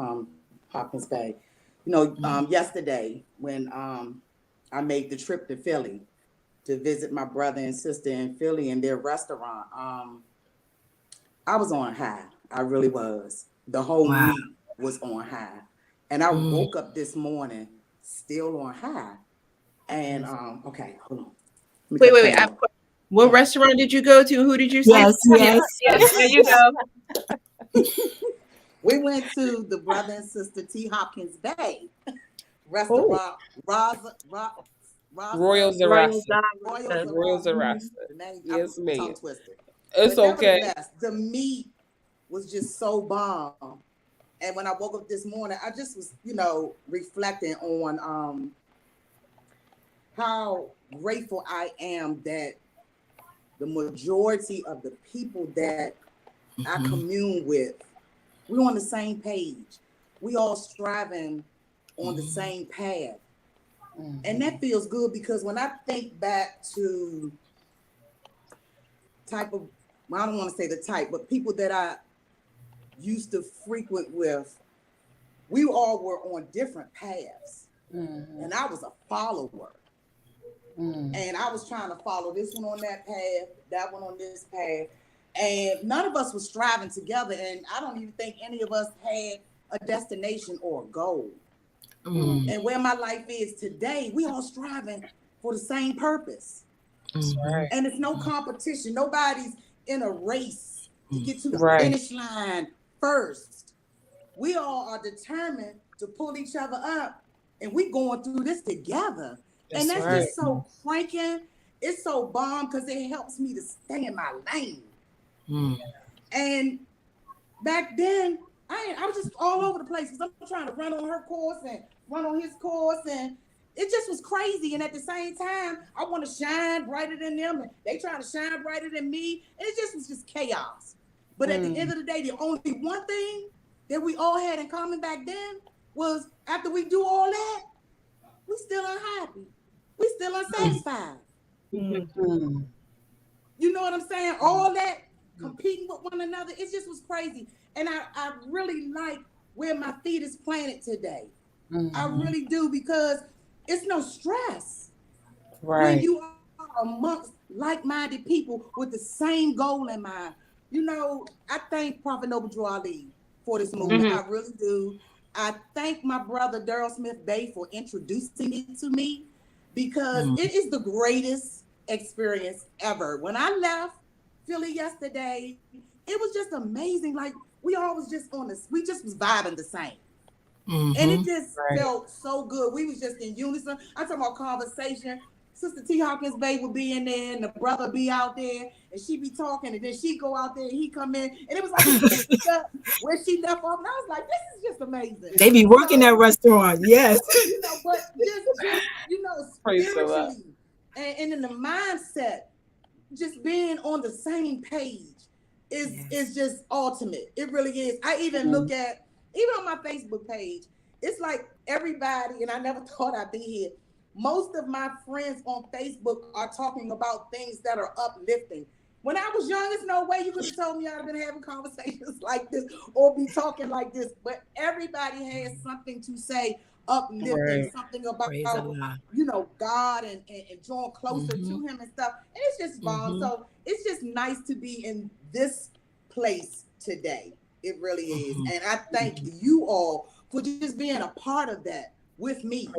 Hopkins Bay. Yesterday when I made the trip to Philly to visit my brother and sister in Philly in their restaurant, I was on high. I really was. The whole wow. week was on high. And I Mm. woke up this morning still on high. And okay, hold on. Let me Wait, cut the wait, wait. fan on. What restaurant did you go to? Who did you say? Yes, Yeah, yes. yeah, there you go. We went to the brother and sister T. Hopkins Bay Oh, restaurant, Royal Raza Royal Zarasa. Royal Zarasa. Royal Zarasa. Mm-hmm. Zarasa. The name, I'm Yes, ma'am. tongue twisted. It's But okay. nevertheless, the meat was just so bomb. And when I woke up this morning, I just was, reflecting on how grateful I am that the majority of the people that I Mm-hmm. commune with, we're on the same page. We all striving on the Mm-hmm. same path. And Mhm. that feels good because when I think back to type of, well, I don't want to say the type, but people that I used to frequent with, we all were on different paths. Mhm. And I was a follower. Mhm. And I was trying to follow this one on that path, that one on this path. And none of us was striving together. And I don't even think any of us had a destination or a goal. Mm-hmm. And where my life is today, we all striving for the same purpose. That's right. And it's no competition. Nobody's in a race to get to the Right. finish line first. We all are determined to pull each other up, and we going through this together. And That's that's right. just so cranking. It's so bomb because it helps me to stay in my lane. Mm-hmm. And back then, I was just all over the place because I'm trying to run on her course and run on his course, and it just was crazy. And at the same time, I want to shine brighter than them, and they trying to shine brighter than me, and it just was just chaos. But at the end Mm. of the day, the only one thing that we all had in common back then was after we do all that, we still unhappy, we still unsatisfied. Mm-hmm. Mm. You know what I'm saying? All that competing with one another, it just was crazy. And I really like where my feet is planted today. I Mhm. really do because it's no stress when Right. you are amongst like-minded people with the same goal in mind. I thank Prophet Noble Drew Ali for this movement. Mm-hmm. I really do. I thank my brother Daryl Smith Bay for introducing it to me because it is the greatest experience ever. When I left Philly yesterday, it was just amazing. Like we all was just on this, we just was vibing the same. And Mm-hmm. it just Right. felt so good. We was just in unison. I'm talking about conversation. Sister T. Hawkins Bay would be in there, and the brother be out there, and she be talking, and then she go out there, and he come in, and it was like we picked up where she left off, and I was like, this is just amazing. They be working that restaurant. Yes. But just Praise the Lord. spiritually, and in the mindset, just being on the same page is Yes. just ultimate. It really is. I even look Mhm. at even on my Facebook page, it's like everybody, and I never thought I'd be here. Most of my friends on Facebook are talking about things that are uplifting. When I was young, there's no way you could have told me I'd have been having conversations like this or be talking like this. But everybody has something to say, uplifting, Right. something about Praise Allah. God and drawing closer to Him and stuff. And it's just bomb. So it's just nice to be in this place today. It really is, and I thank you all for just being a part of that with me.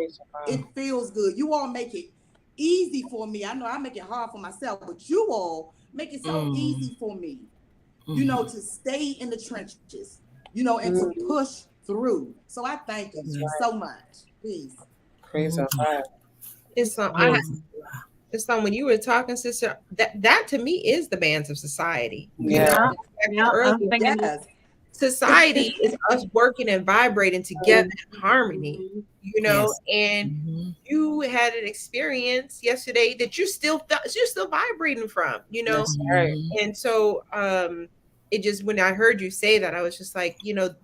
It feels good. You all make it easy for me. I know I make it hard for myself, but you all make it so easy for me, to stay in the trenches, and to push through. So I thank you so much. Peace. Praise God. It's when you were talking, sister, that to me is the bands of society. Yeah. Yes. Society is us working and vibrating together in harmony, and you had an experience yesterday that you're still vibrating from, That's right. and so it just, when I heard you say that, I was just like,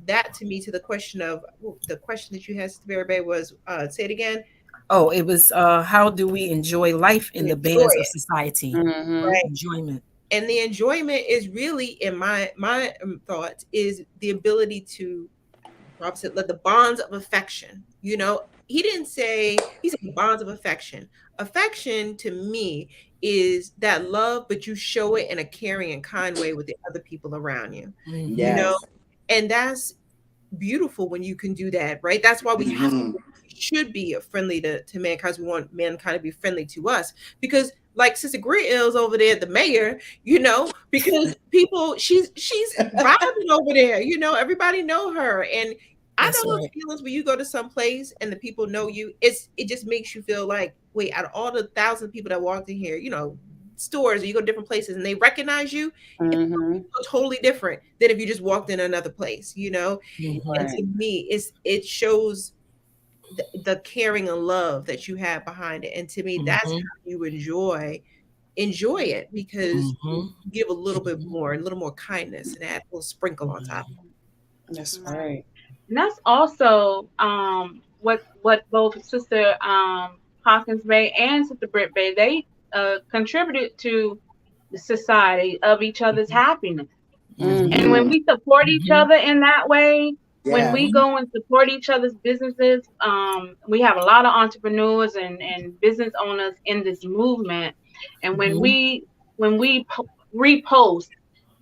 that to me, to the question that you had, Sister Mary Bay, was say it again. Oh, it was how do we enjoy life in the bands of society? Right. Enjoyment. And the enjoyment is really, in my thoughts, is the ability to, Rob said, let the bonds of affection, he didn't say, he said bonds of affection. Affection to me is that love, but you show it in a caring and kind way with the other people around you, and that's beautiful when you can do that, right? That's why we should be friendly to mankind. We want mankind to be friendly to us, because like Sister Grill's over there, the mayor, because people, she's vibing over there, everybody know her. And I know those feelings when you go to some place and the people know you, it just makes you feel like, wait, out of all the 1,000 people that walked in here, stores, or you go to different places and they recognize you, it's totally different than if you just walked in another place, And to me, it shows the caring and love that you have behind it. And to me, that's how you enjoy it, because you give a little bit more, a little more kindness, and add a little sprinkle on top. That's right. And that's also what both Sister Hawkins Bay and Sister Britt Bay, they contributed to the society of each other's happiness. And when we support each other in that way, when we go and support each other's businesses, we have a lot of entrepreneurs and business owners in this movement. And when we repost,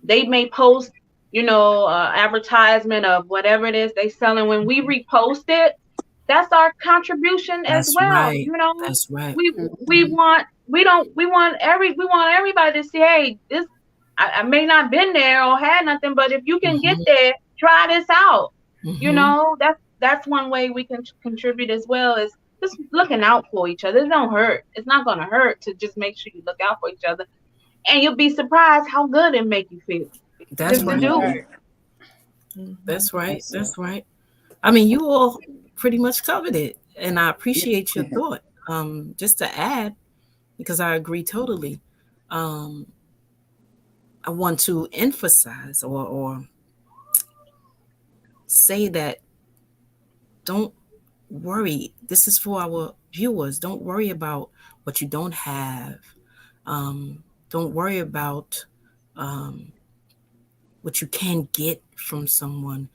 they may post, advertisement of whatever it is they selling. When we repost it, that's our contribution as well. That's right. We want everybody to say, hey, this I may not been there or had nothing, but if you can get there, try this out. That's one way we can contribute as well, is just looking out for each other. It don't hurt. It's not going to hurt to just make sure you look out for each other, and you'll be surprised how good it make you feel. That's right. That's right. That's right. I mean, you all pretty much covered it, and I appreciate your thought. Just to add, because I agree totally. I want to emphasize or say that don't worry. This is for our viewers. Don't worry about what you don't have. Don't worry about what you can get from someone.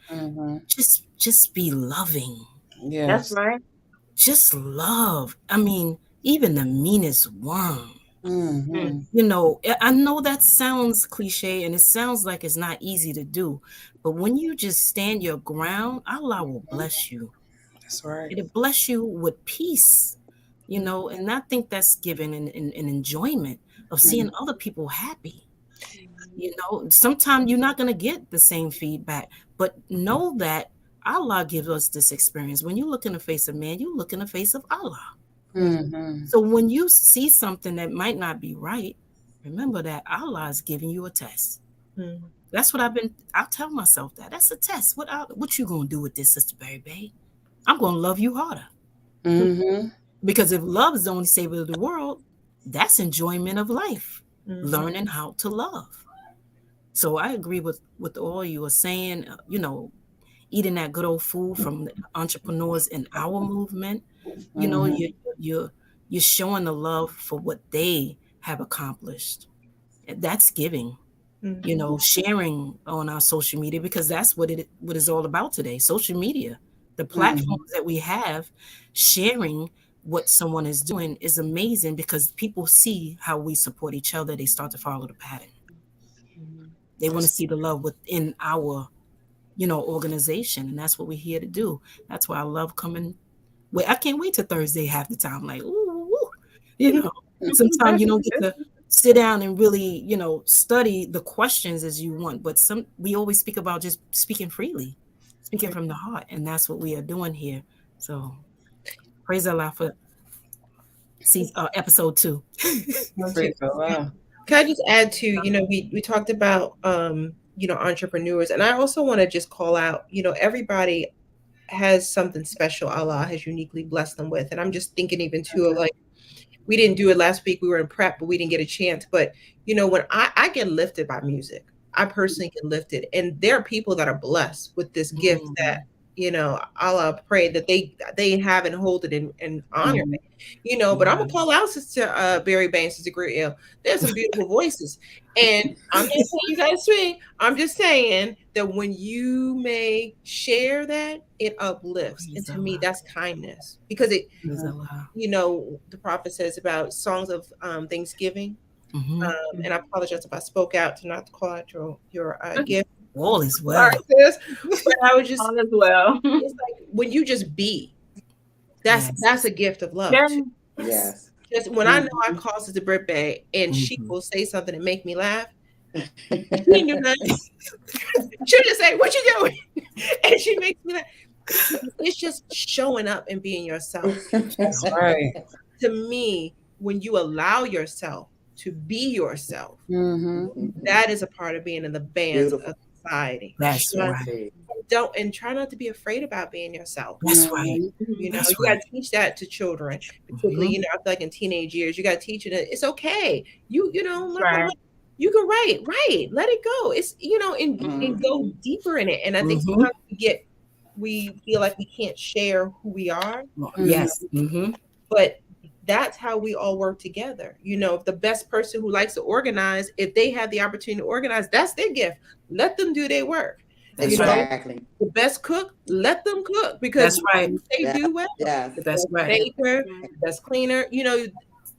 Just be loving. Yes. That's right. Just love. I mean, even the meanest worm. I know that sounds cliche and it sounds like it's not easy to do, but when you just stand your ground, Allah will bless you. That's right. It'll bless you with peace, and I think that's given an enjoyment of seeing other people happy. Sometimes you're not going to get the same feedback, but know that Allah gives us this experience. When you look in the face of man, you look in the face of Allah. So when you see something that might not be right, remember that Allah is giving you a test. That's what I'll tell myself that. That's a test. What you going to do with this, Sister Berry Bay? I'm going to love you harder. Because if love is the only savior of the world, that's enjoyment of life. Learning how to love. So I agree with all you were saying. eating that good old food from the entrepreneurs in our movement. You know, Mhm. you're you're showing the love for what they have accomplished. That's giving. You Mhm. know, sharing on our social media, because that's what is all about today. Social media, the Mhm. platforms that we have, sharing what someone is doing is amazing because people see how we support each other. They start to follow the pattern. Mhm. They want to That's see the love within our, organization, and that's what we're here to do. That's why I love coming. Wait, I can't wait till Thursday half the time. Like, ooh, you know, sometimes you don't get to sit down and really, study the questions as you want. But we always speak about just speaking freely, speaking from the heart, and that's what we are doing here. So praise Allah for episode 2. Okay. praise Allah. Can I just add to, we talked about entrepreneurs, and I also want to just call out, everybody has something special Allah has uniquely blessed them with. And I'm just thinking even too of like, we didn't do it last week. We were in prep, but we didn't get a chance. But when I get lifted by music, I personally get lifted. And there are people that are blessed with this gift that, Mhm. Allah pray that they have and hold it and honor Mhm. it. But I'm gonna call out Sister Barry Banks, Sister Great Ill. There's some beautiful voices. And I'm not saying you guys swing. I'm just saying that when you may share that, it uplifts. And Praise to me, Allah. that's kindness. Because it Praise Allah. the prophet says about songs of Thanksgiving. Hmm. And I apologize if I spoke out to not call out your gift. All is Sorry, well. sis. But I was just, All as well. it's like when you just be, Yes. that's a gift of love Yeah. too. Yes. Yes. Just when I know I Mhm. call Sister Britt Bay and she Hmm. will say something and make me laugh, she didn't do nothing. She'll just say, "What you doing?" And she makes me laugh. It's just showing up and being yourself. That's right. To me, when you allow yourself to be yourself, Mhm. that is a part of being in the bands of Beautiful. society. That's right. Don't and try not to be afraid about being yourself. That's right. Mhm. That's You got right. to teach that to children, particularly. Hmm. I feel like in teenage years, you got to teach it. It's okay. That's right. You can write, let it go. It's and Mhm. go deeper in it. And I think Hmm. sometimes we feel like we can't share who we are, Mhm. Yes. Hmm. but that's how we all work together. If the best person who likes to organize, if they have the opportunity to organize, that's their gift. Let them do their work. That's right. Exactly. The best cook, let them cook because That's right. they Yeah. do well. Yes. The That's best right. baker, Right. the best cleaner,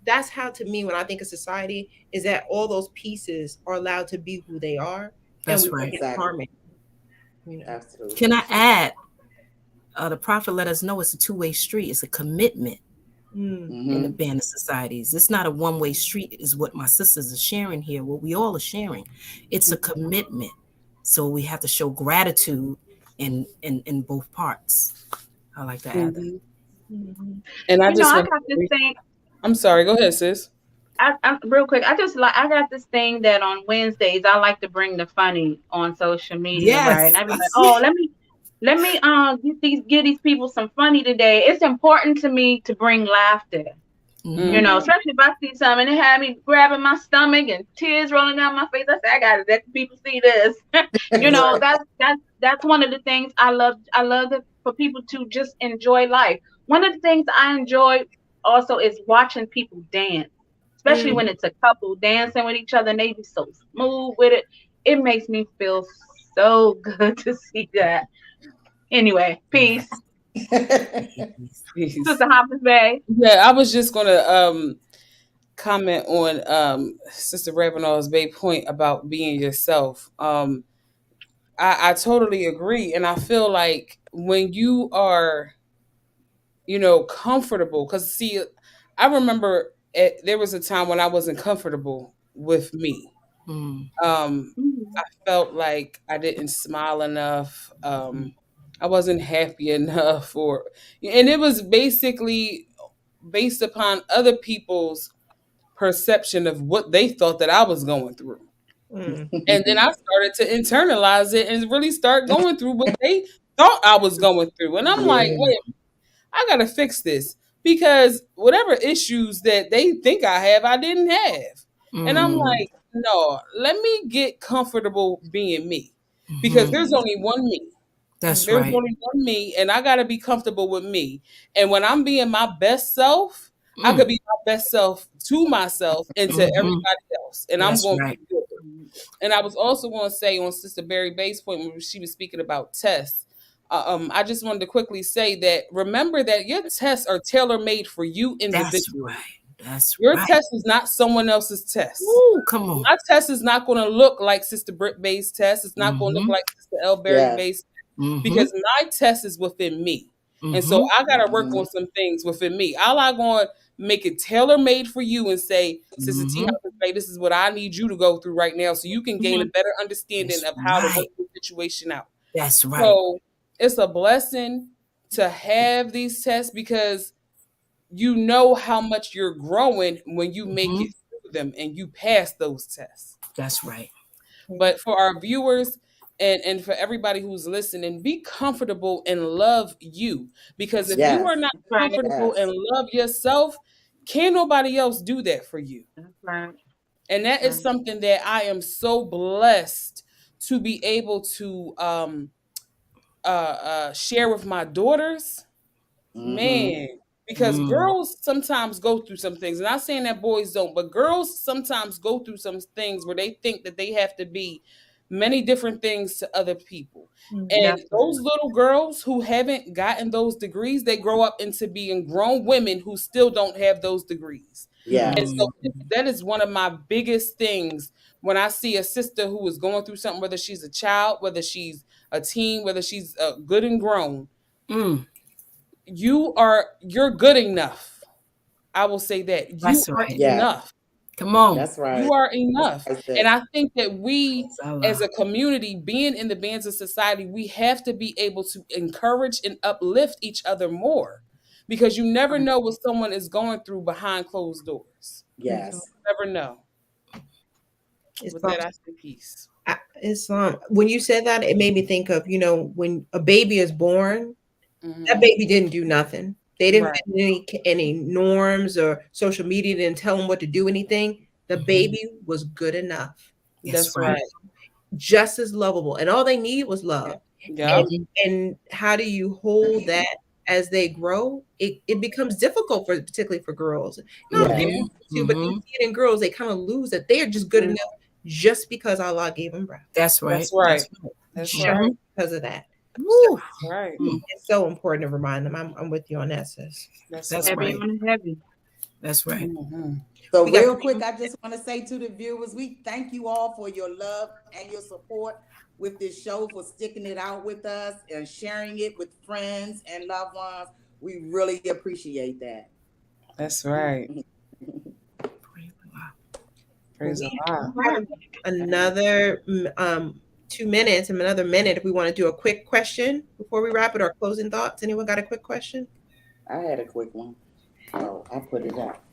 that's how to me when I think of society is that all those pieces are allowed to be who they are and we That's work right. in Exactly. harmony. You know. Can Absolutely. I add? The prophet let us know it's a two-way street. It's a commitment Mm, in the Hmm. band of societies. It's not a one-way street, is what my sisters are sharing here, what we all are sharing. It's a commitment. So we have to show gratitude in both parts. I like to add that. Mhm. mhm, And I just I want got this to. thing. I'm sorry. Go ahead, sis. Real quick. I got this thing that on Wednesdays I like to bring the funny on social media, right? And Yes. I be like, oh, let me give these people some funny today. It's important to me to bring laughter. Hmm. Mhm. Especially if I see something and it had me grabbing my stomach and tears rolling down my face. I say, I gotta let the people see this. Right. That's one of the things I love. I love it for people to just enjoy life. One of the things I enjoy also is watching people dance, especially mm. when it's a couple dancing with each other and they be so smooth with it. It makes me feel so good to see that. Anyway, peace. Yes. Peace. Sister Hoppers Bay. Yeah, I was just gonna comment on Sister Ravenel's big point about being yourself. I totally agree, and I feel like when you are, comfortable, because see, I remember there was a time when I wasn't comfortable with me. Mm. I felt like I didn't smile enough. I wasn't happy enough, and it was basically based upon other people's perception of what they thought that I was going through. Mm. And then I started to internalize it and really start going through what they thought I was going through. And I'm like, Yeah. wait, I got to fix this because whatever issues that they think I have, I didn't have. And I'm Mm. Mhm. like, no, let me get comfortable being me because Hmm. there's only one me. That's There's right. only one me, and I gotta be comfortable with me. And when I'm being my best self, I Mm. could be my best self to myself and to Hmm. everybody else, and I'm That's going to right. be good. Mhm. And I was also going to say on Sister Barry Bay's point when she was speaking about tests. I just wanted to quickly say that remember that your tests are tailor made for you That's individually. right. That's Your right. test is not someone else's test. Ooh, come on. My test is not going to look like Sister Britt Bay's test. It's not going to look Mm-hmm. like Sister El Berry Yes. Bay's Mm-hmm. because my test is within me. And so Mm-hmm. I got to work Mhm. on some things within me. I'm not going to make it tailor made for you and say, Sister T, Mm-hmm. this is what I need you to go through right now so you can gain a Mhm. better understanding That's of how to work right. the situation out. That's right. So it's a blessing to have these tests because you know how much you're growing when you make Mm-hmm. it through them and you pass those tests. That's right. But for our viewers and for everybody who's listening, be comfortable and love you. Because if you Yes. are not That's right. comfortable Yes. and love yourself, can't nobody else do that for you. That's right. And that is Right. something that I am so blessed to be able to share with my daughters. Mm-hmm. Man, because Mm. girls sometimes go through some things. Not saying that boys don't, but girls sometimes go through some things where they think that they have to be many different things to other people. Mhm. And That's right. those little girls who haven't gotten those degrees, they grow up into being grown women who still don't have those degrees. And Yes. so Mm. that is one of my biggest things when I see a sister who is going through something, whether she's a child, whether she's a teen, whether she's good and grown, Mm. you're good enough. I will say that you That's are right. Yes. enough. Come on. That's right. You are That's enough. what I And said. I think that we Praise as Allah. a community being in the bands of society, we have to be able to encourage and uplift each other more because you never Right. know what someone is going through behind closed doors. That's right. Yes. Never know. It's With that, I say peace. it's when you said that, it made me think of, when a baby is born, that Hmm. baby didn't do nothing. They didn't Right. fit any norms, or social media didn't tell them what to do anything. The Mhm. baby was good enough, That's That's right. right. just as lovable, and all they needed was love. And Yep. Mhm. and how do you hold that as they grow? It becomes difficult for particularly for girls. Not Yes. Mhm. everyone too, but you Mhm. see it in girls. They kind of lose that they are just good Mhm. enough just because Allah gave them breath, That's right. That's right. That's right. That's just right. Mhm. because of that. So Woo. That's right. Mm. it's so important to remind them. I'm with you on that, sis. That's That's right. Heavy right. on heavy. That's right. Hmm. So We got real quick, I just want to say to the viewers, we thank you all for your love and your support with this show, for sticking it out with us and sharing it with friends and loved ones. We really appreciate that. That's right. Praise Allah. well, Praise we Allah. have another 2 minutes and another minute if we want to do a quick question before we wrap it, or closing thoughts. Anyone got a quick question? I had a quick one. Oh, I put it up.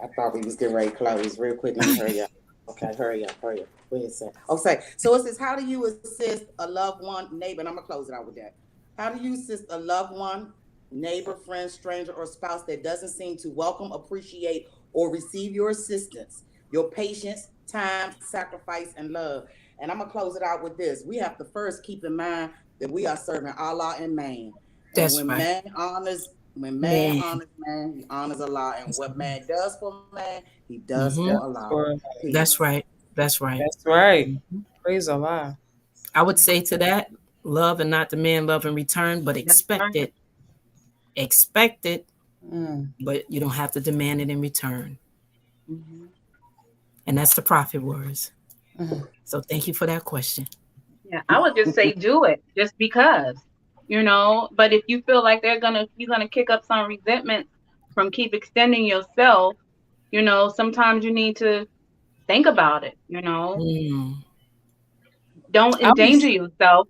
I thought we was getting ready to close real quick. Let me hurry up. Okay, hurry up, hurry up. Wait a second. Okay, so it says, how do you assist a loved one, neighbor? And I'm gonna close it out with that. How do you assist a loved one, neighbor, friend, stranger, or spouse that doesn't seem to welcome, appreciate, or receive your assistance, your patience, time, sacrifice, and love? And I'm gonna close it out with this. We have to first keep in mind that we are serving Allah and man. And That's right. when man Man. honors man, he honors Allah. And That's what man does for man, he does Mhm. for That's Allah. right. That's Peace. right. That's right. That's right. Mhm. Praise Allah. I would say to that, love and not demand love in return, but That's expect right. it. Expect it, Mm. but you don't have to demand it in return. Hmm. And that's the prophet words. Mhm. So thank you for that question. Yeah, I would just say do it just because, But if you feel like you're gonna kick up some resentment from keep extending yourself, sometimes you need to think about it. Mm. Don't I endanger was yourself,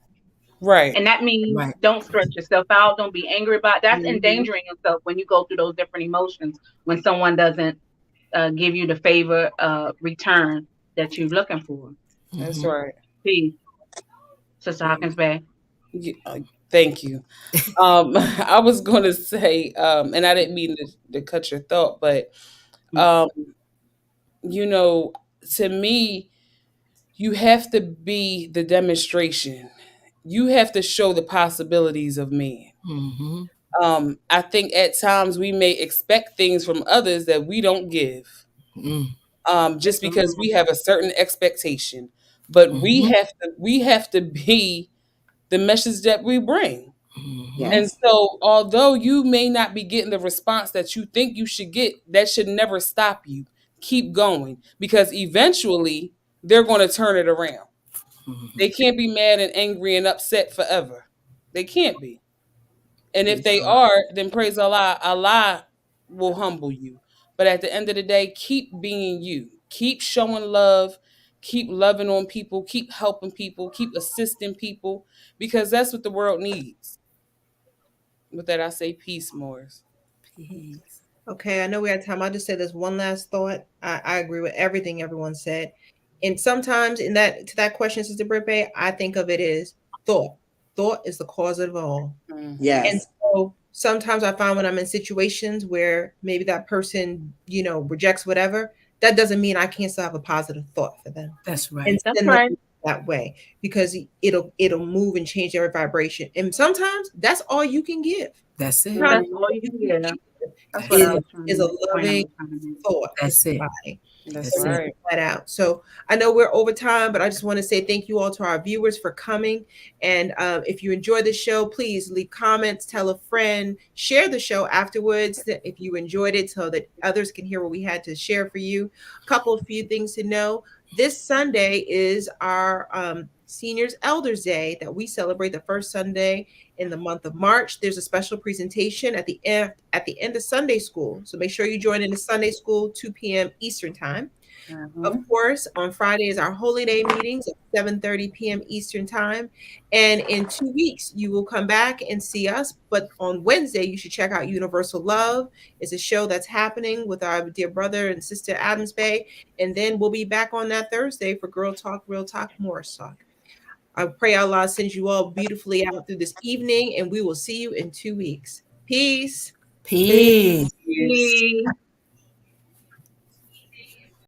right. and that means Right. don't stress yourself out. Don't be angry about. That's Hmm. endangering yourself when you go through those different emotions when someone doesn't give you the favor return that you're looking for. That's Hmm. right. Peace, Sister Hawkins Bay. Thank you. I was going to say, and I didn't mean to cut your thought, but um, you know, to me, you have to be the demonstration. you have to show the possibilities of man. Mm-hmm. I think at times we may expect things from others that we don't give, Mm-hmm. just because we have a certain expectation. But Mm-hmm. we have to be the message that we bring. Mm-hmm. And Yes. so, although you may not be getting the response that you think you should get, that should never stop you. Keep going, because eventually they're going to turn it around. Mm-hmm. They can't be mad and angry and upset forever. They can't be. And if Praise they God. are, then praise Allah. Allah will humble you. But at the end of the day, keep being you. Keep showing love. Keep loving on people. Keep helping people. Keep assisting people, because that's what the world needs. With that, I say peace, Morris. Peace. Okay, I know we have time. I'll just say this one last thought. I agree with everything everyone said. And sometimes in that to that question, Sister Brippe, I think of it as thought. Thought is the cause of all. Mm-hmm. And Yes. so sometimes I find when I'm in situations where maybe that person, rejects whatever, that doesn't mean I can't still have a positive thought for them That's and right. That's send them right. that way because it'll move and change their vibration. And sometimes that's all you can give. That's it. That's Mm-hmm. all you can get. That's what That's I Is it. was trying is to a the point I loving was trying to make. thought for That's it. somebody. That's That's it. right. That out. So I know we're over time, but I just want to say thank you all to our viewers for coming. And if you enjoy the show, please leave comments, tell a friend, share the show afterwards if you enjoyed it, so that others can hear what we had to share for you. A couple of few things to know. This Sunday is our Seniors Elders Day that we celebrate the first Sunday in the month of March. There's a special presentation at the end of Sunday school. So make sure you join in the Sunday school, 2 p.m. Eastern time. Of Mm-hmm. course, on Friday is our Holy Day meetings at 7:30 p.m. Eastern time. And in 2 weeks, you will come back and see us. But on Wednesday, you should check out Universal Love. It's a show that's happening with our dear brother and sister Adams Bay. And then we'll be back on that Thursday for Girl Talk, Real Talk, Morris Talk. I pray Allah sends you all beautifully out through this evening, and we will see you in 2 weeks. Peace. Peace. Peace. Peace.